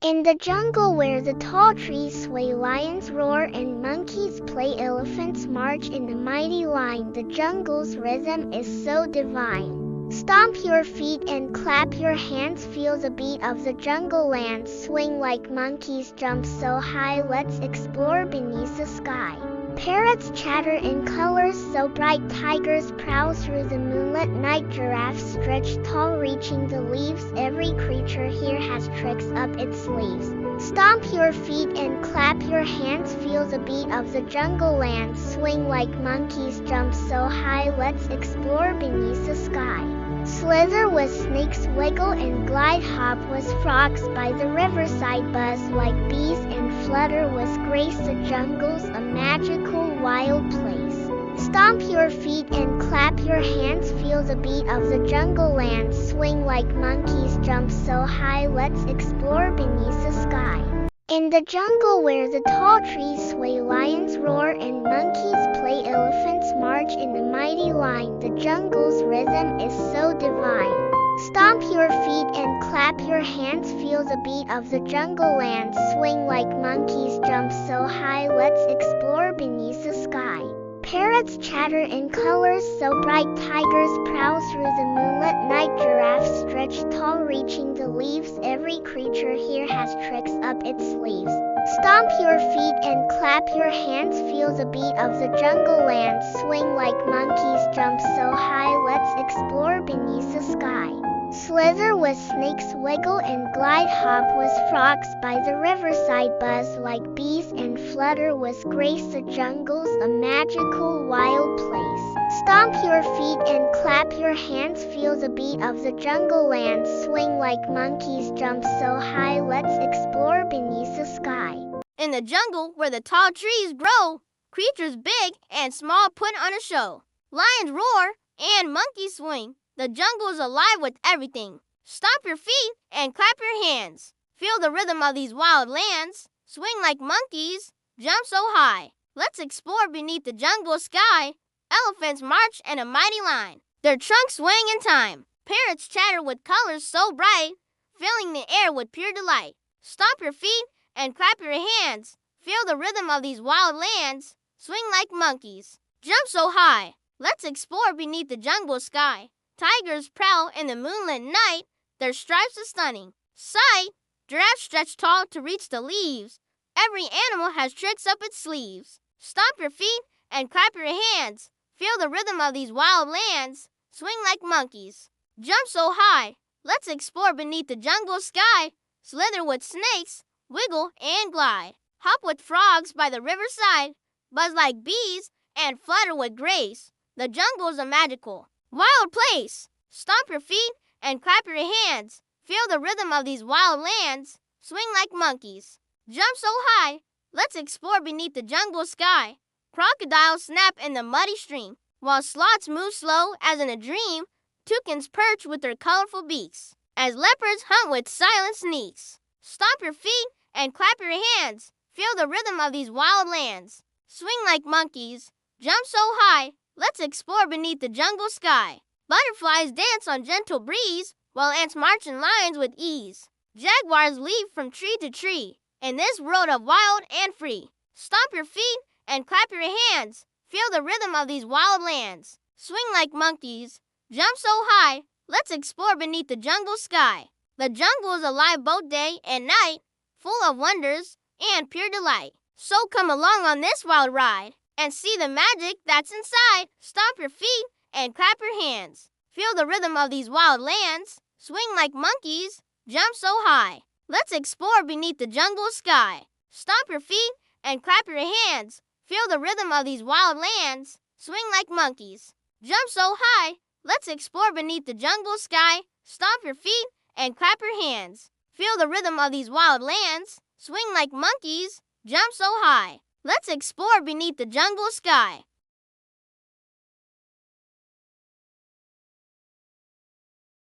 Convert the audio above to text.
In the jungle where the tall trees sway, lions roar and monkeys play, elephants march in a mighty line. The jungle's rhythm is so divine. Stomp your feet and clap your hands, feel the beat of the jungle land. Swing like monkeys, jump so high, let's explore beneath the sky. Parrots chatter in colors so bright, tigers prowl through the moonlit night, giraffes stretch tall reaching the leaves. Every creature here has tricks up its sleeves. Stomp your feet and clap your hands, feel the beat of the jungle land. Swing like monkeys, jump so high, let's explore beneath the sky. Slither with snakes, wiggle and glide, hop with frogs by the riverside, buzz like bees and flutter with grace. The jungle's a magical wild place. Stomp your feet and clap your hands, feel the beat of the jungle land. Swing like monkeys, jump so high, let's explore beneath the sky. In the jungle where the tall trees sway, lions roar and monkeys play, elephants march in a mighty line. The jungle's rhythm is so divine. Stomp your feet and clap your hands, feel the beat of the jungle land. Swing like monkeys, jump so high, let's explore beneath the sky. Parrots chatter in colors so bright, tigers prowl through the moonlit night, giraffes stretch tall reaching the leaves. Every creature here has tricks up its sleeves. Stomp your feet and clap your hands, feel the beat of the jungle land. Swing like monkeys, jump so high, let's explore beneath the sky. Slither with snakes, wiggle and glide, hop with frogs by the riverside, buzz like bees and flutter with grace. The jungle's a magical wild place. Stomp your feet and clap your hands, feel the beat of the jungle land. Swing like monkeys, jump so high, let's explore beneath the sky. In the jungle where the tall trees grow, creatures big and small put on a show. Lions roar and monkeys swing. The jungle is alive with everything. Stomp your feet and clap your hands. Feel the rhythm of these wild lands. Swing like monkeys, jump so high. Let's explore beneath the jungle sky. Elephants march in a mighty line. Their trunks swing in time. Parrots chatter with colors so bright, filling the air with pure delight. Stomp your feet and clap your hands. Feel the rhythm of these wild lands. Swing like monkeys, jump so high. Let's explore beneath the jungle sky. Tigers prowl in the moonlit night, their stripes a stunning sight. Giraffes stretch tall to reach the leaves. Every animal has tricks up its sleeves. Stomp your feet and clap your hands. Feel the rhythm of these wild lands. Swing like monkeys, jump so high. Let's explore beneath the jungle sky. Slither with snakes, wiggle and glide. Hop with frogs by the riverside, buzz like bees and flutter with grace. The jungle's a magical wild place. Stomp your feet and clap your hands. Feel the rhythm of these wild lands. Swing like monkeys, jump so high. Let's explore beneath the jungle sky. Crocodiles snap in the muddy stream, while sloths move slow as in a dream. Toucans perch with their colorful beaks, as leopards hunt with silent sneaks. Stomp your feet and clap your hands. Feel the rhythm of these wild lands. Swing like monkeys, jump so high. Let's explore beneath the jungle sky. Butterflies dance on gentle breeze, while ants march in lines with ease. Jaguars leap from tree to tree, in this world of wild and free. Stomp your feet and clap your hands. Feel the rhythm of these wild lands. Swing like monkeys, jump so high. Let's explore beneath the jungle sky. The jungle is alive both day and night, full of wonders and pure delight. So come along on this wild ride and see the magic that's inside. Stomp your feet and clap your hands. Feel the rhythm of these wild lands. Swing like monkeys, jump so high. Let's explore beneath the jungle sky. Stomp your feet and clap your hands. Feel the rhythm of these wild lands. Swing like monkeys, jump so high. Let's explore beneath the jungle sky. Stomp your feet and clap your hands. Feel the rhythm of these wild lands. Swing like monkeys, jump so high. Let's explore beneath the jungle sky.